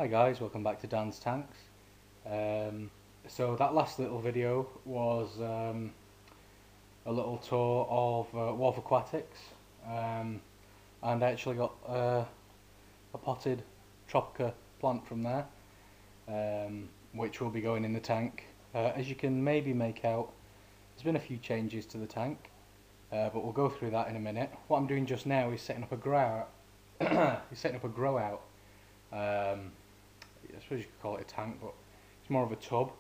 Hi guys, welcome back to Dan's Tanks. So that last little video was a little tour of Wharf Aquatics, and I actually got a potted Tropica plant from there, which will be going in the tank. As you can maybe make out, there's been a few changes to the tank, but we'll go through that in a minute. What I'm doing just now is setting up a grow out. I suppose you could call it a tank, but it's more of a tub.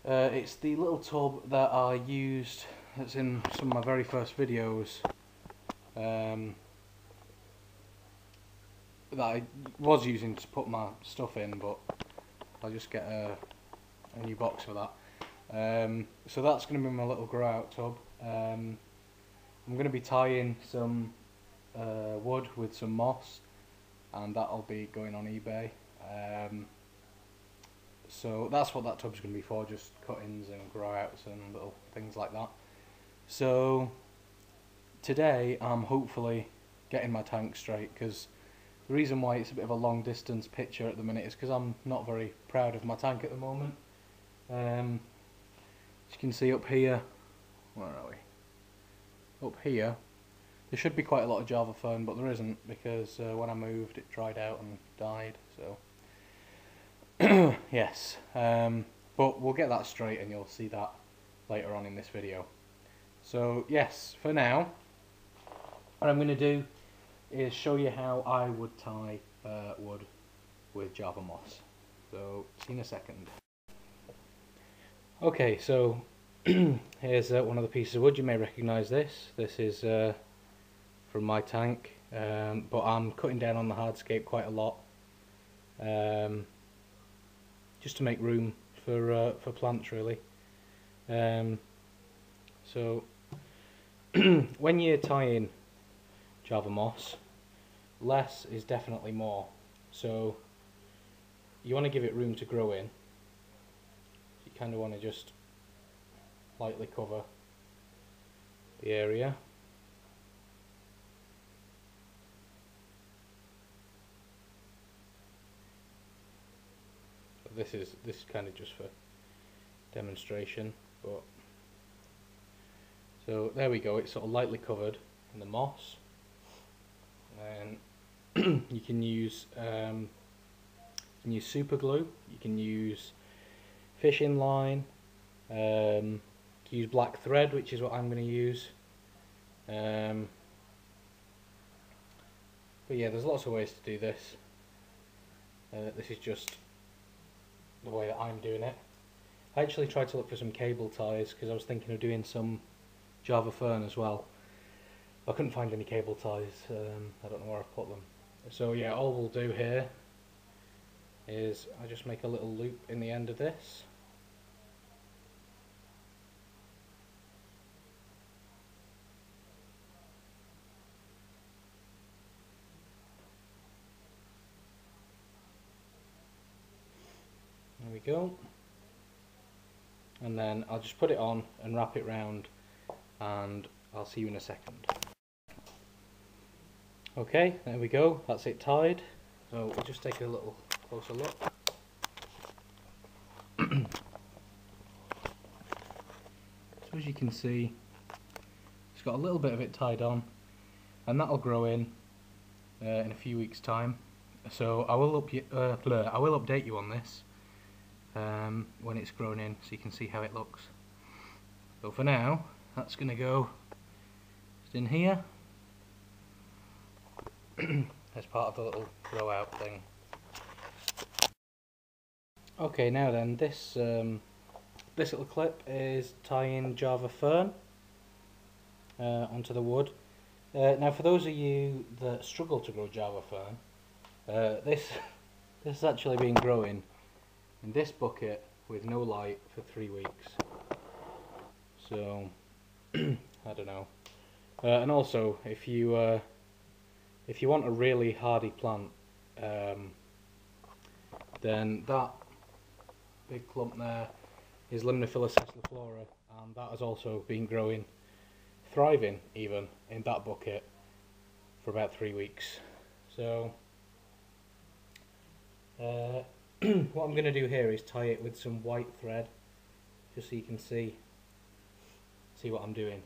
It's the little tub that I used, that's in some of my very first videos, that I was using to put my stuff in, but I'll just get a new box for that. So that's going to be my little grow out tub. I'm going to be tying some wood with some moss, and that'll be going on eBay. So that's what that tub's going to be for, just cuttings and grow outs and little things like that. So today I'm hopefully getting my tank straight, because the reason why it's a bit of a long distance picture at the minute is because I'm not very proud of my tank at the moment. As you can see up here, where are we? Up here there should be quite a lot of Java fern, but there isn't, because when I moved it dried out and died. So yes, but we'll get that straight and you'll see that later on in this video. So yes, for now what I'm going to do is show you how I would tie wood with Java moss. So see you in a second. Okay, so here's one of the pieces of wood. You may recognise this. This is from my tank, but I'm cutting down on the hardscape quite a lot, just to make room for plants, really. So when you're tying Java moss, less is definitely more. So you want to give it room to grow in. You kind of want to just lightly cover the area. This is kind of just for demonstration, but so there we go. It's sort of lightly covered in the moss, and you can use super glue. You can use fishing line. You can use black thread, which is what I'm going to use. But yeah, there's lots of ways to do this. This is just the way that I'm doing it. I actually tried to look for some cable ties, because I was thinking of doing some Java fern as well. I couldn't find any cable ties. I don't know where I've put them. So yeah, all we'll do here is I just make a little loop in the end of this. There we go. And then I'll just put it on and wrap it round, and I'll see you in a second. Okay, there we go, that's it tied. So we'll just take a little closer look. So as you can see, it's got a little bit of it tied on, and that'll grow in a few weeks' time. So I will update you on this when it's grown in, so you can see how it looks. So for now, that's going to go just in here as part of the little grow out thing. Okay, now then, this little clip is tying Java fern onto the wood. Now for those of you that struggle to grow Java fern, this has actually been growing in this bucket with no light for 3 weeks. So I don't know. And also, if you want a really hardy plant, then that big clump there is Limnophilus sessiliflora, and that has also been growing, thriving even, in that bucket for about 3 weeks. So What I'm going to do here is tie it with some white thread, just so you can see what I'm doing.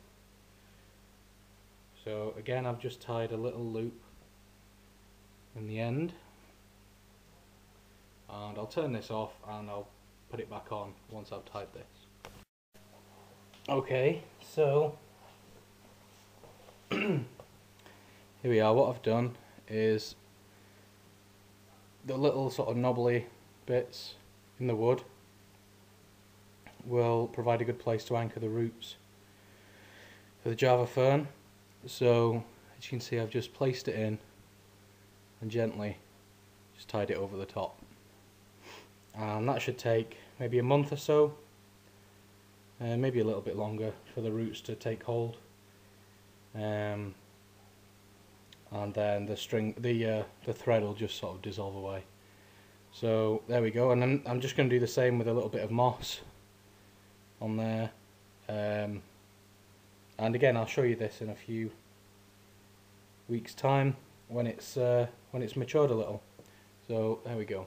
So again, I've just tied a little loop in the end, and I'll turn this off and I'll put it back on once I've tied this. Okay, so here we are. What I've done is the little sort of knobbly bits in the wood will provide a good place to anchor the roots for the Java fern. So as you can see, I've just placed it in and gently just tied it over the top, and that should take maybe a month or so, maybe a little bit longer for the roots to take hold, and then the thread will just sort of dissolve away. So there we go, and then I'm just going to do the same with a little bit of moss on there, and again I'll show you this in a few weeks time when it's matured a little. So there we go.